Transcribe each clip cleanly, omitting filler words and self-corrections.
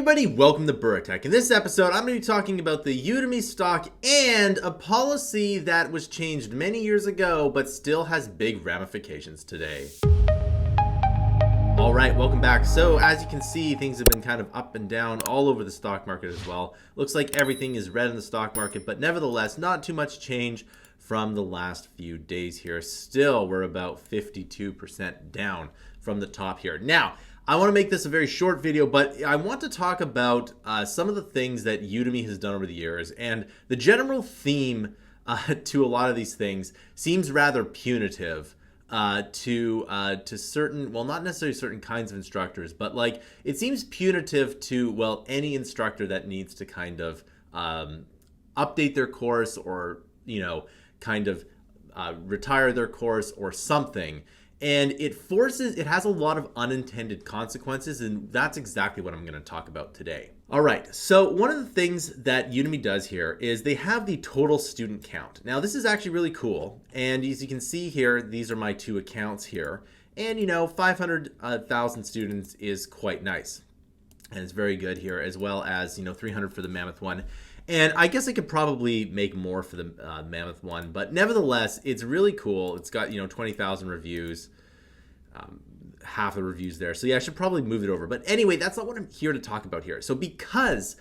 everybody, welcome to Bura. In this episode, I'm going to be talking about the Udemy stock and a policy that was changed many years ago but still has big ramifications today. Alright, welcome back. So as you can see, things have been kind of up and down all over the stock market as well. Looks like everything is red in the stock market, but nevertheless, not too much change from the last few days here. Still, we're about 52% down from the top here. Now, I want to make this a very short video, but I want to talk about some of the things that Udemy has done over the years. And the general theme to a lot of these things seems rather punitive to certain, well, not necessarily certain kinds of instructors, but like it seems punitive to, well, any instructor that needs to kind of update their course or, you know, kind of retire their course or something. And it has a lot of unintended consequences, and that's exactly what I'm going to talk about today. All right, so one of the things that Udemy does here is they have the total student count. Now, this is actually really cool, and as you can see here, these are my two accounts here. And, you know, 500,000 students is quite nice, and it's very good here, as well as, you know, 300 for the Mammoth one. And I guess I could probably make more for the Mammoth one, but nevertheless, it's really cool. It's got, you know, 20,000 reviews, half the reviews there. So yeah, I should probably move it over. But anyway, that's not what I'm here to talk about here. So because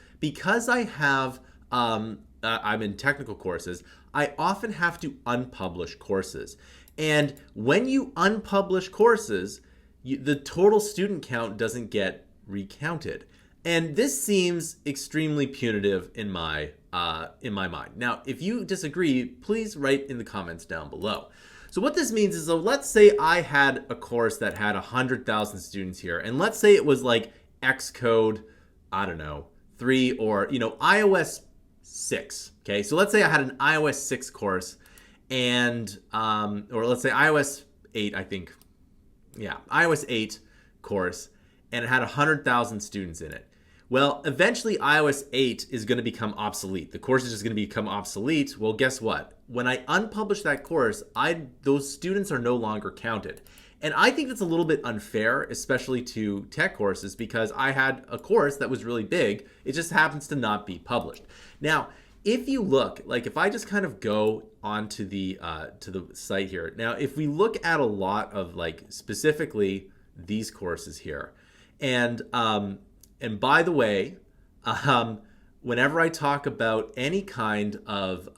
I have, I'm in technical courses, I often have to unpublish courses. And when you unpublish courses, the total student count doesn't get recounted. And this seems extremely punitive in my mind. Now, if you disagree, please write in the comments down below. So what this means is, so let's say I had a course that had 100,000 students here, and let's say it was like Xcode, I don't know, 3 or, you know, iOS 6. Okay, so let's say I had an iOS 6 course, and or let's say iOS 8, I think, yeah, iOS 8 course, and it had 100,000 students in it. Well, eventually iOS 8 is going to become obsolete. The course is just going to become obsolete. Well, guess what? When I unpublish that course, those students are no longer counted. And I think that's a little bit unfair, especially to tech courses, because I had a course that was really big. It just happens to not be published. Now, if you look, like if I just kind of go onto the to the site here. Now, if we look at a lot of like specifically these courses here, and by the way, whenever I talk about any kind of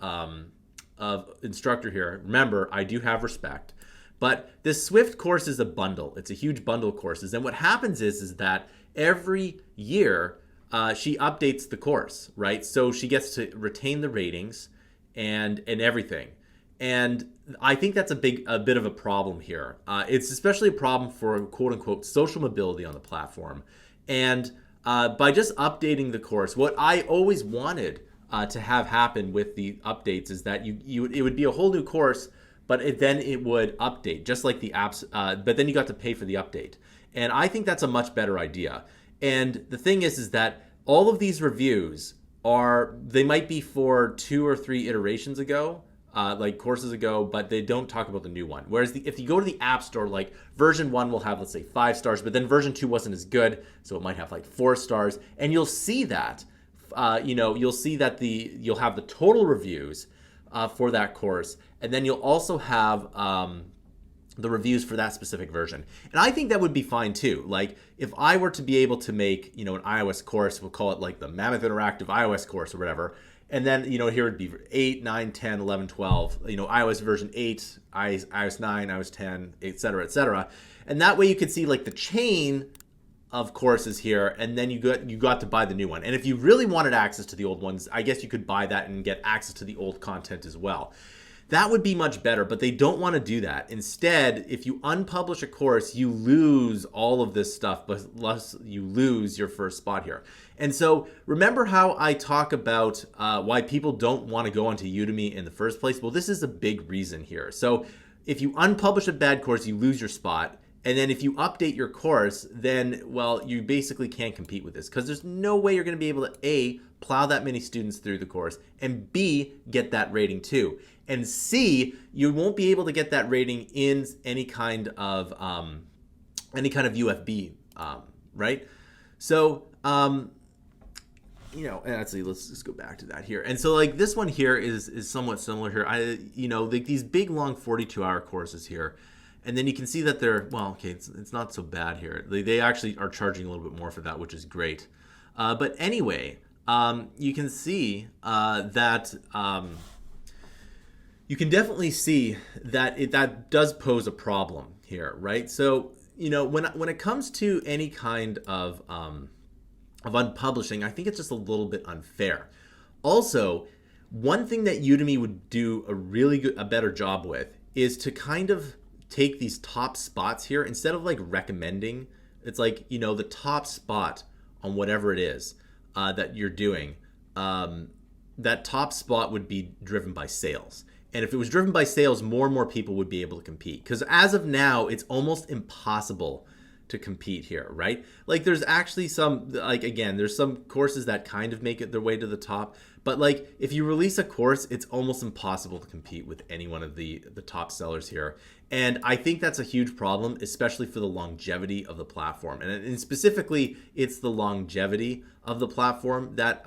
instructor here, remember, I do have respect. But this Swift course is a bundle. It's a huge bundle of courses. And what happens is that every year she updates the course, right? So she gets to retain the ratings and everything. And I think that's a bit of a problem here. It's especially a problem for quote unquote social mobility on the platform. And by just updating the course, what I always wanted to have happen with the updates is that it would be a whole new course, but then it would update just like the apps, but then you got to pay for the update. And I think that's a much better idea. And the thing is that all of these reviews they might be for 2 or 3 iterations ago, like courses ago, but they don't talk about the new one. Whereas if you go to the App Store, like version 1 will have, let's say, 5 stars, but then version 2 wasn't as good, so it might have like 4 stars. And you'll see that, you'll see that you'll have the total reviews for that course, and then you'll also have the reviews for that specific version. And I think that would be fine too. Like if I were to be able to make, you know, an iOS course, we'll call it like the Mammoth Interactive iOS course or whatever. And then, you know, here would be 8, 9, 10, 11, 12, you know, iOS version 8, iOS 9, iOS 10, et cetera, et cetera. And that way you could see like the chain of courses here, and then you got to buy the new one. And if you really wanted access to the old ones, I guess you could buy that and get access to the old content as well. That would be much better, but they don't want to do that. Instead, if you unpublish a course, you lose all of this stuff, but you lose your first spot here. And so remember how I talk about why people don't want to go onto Udemy in the first place? Well, this is a big reason here. So if you unpublish a bad course, you lose your spot. And then if you update your course, then, well, you basically can't compete with this because there's no way you're going to be able to, A, plow that many students through the course, and B, get that rating too. And C, you won't be able to get that rating in any kind of UFB, right? So you know, and actually let's just go back to that here. And so like this one here is somewhat similar here. You know, like these big long 42-hour courses here. And then you can see that they're, well, okay, it's not so bad here. They actually are charging a little bit more for that, which is great. But anyway, you can see that you can definitely see that that does pose a problem here, right? So, you know, when it comes to any kind of unpublishing, I think it's just a little bit unfair. Also, one thing that Udemy would do a better job with is to kind of take these top spots here instead of like recommending. It's like, you know, the top spot on whatever it is that you're doing. That top spot would be driven by sales. And if it was driven by sales, more and more people would be able to compete. Because as of now, it's almost impossible to compete here, right? Like there's actually some, like again, there's some courses that kind of make it their way to the top. But like if you release a course, it's almost impossible to compete with any one of the top sellers here. And I think that's a huge problem, especially for the longevity of the platform. And specifically, it's the longevity of the platform that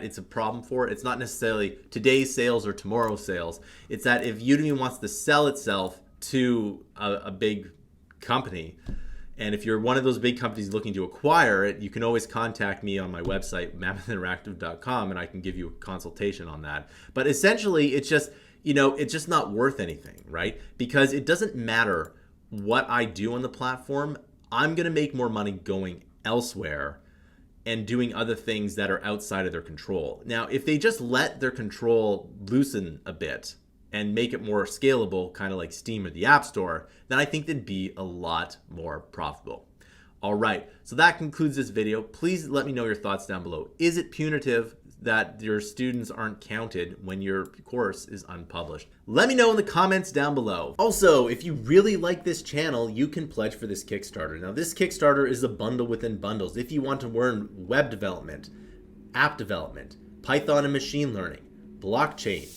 it's a problem for. It's not necessarily today's sales or tomorrow's sales. It's that if Udemy wants to sell itself to a big company, and if you're one of those big companies looking to acquire it, you can always contact me on my website, mammothinteractive.com, and I can give you a consultation on that. But essentially, it's just, you know, it's just not worth anything, right? Because it doesn't matter what I do on the platform. I'm going to make more money going elsewhere and doing other things that are outside of their control. Now, if they just let their control loosen a bit and make it more scalable, kind of like Steam or the App Store, then I think they'd be a lot more profitable. All right, so that concludes this video. Please let me know your thoughts down below. Is it punitive that your students aren't counted when your course is unpublished? Let me know in the comments down below. Also, if you really like this channel, you can pledge for this Kickstarter. Now, this Kickstarter is a bundle within bundles. If you want to learn web development, app development, Python and machine learning, blockchain,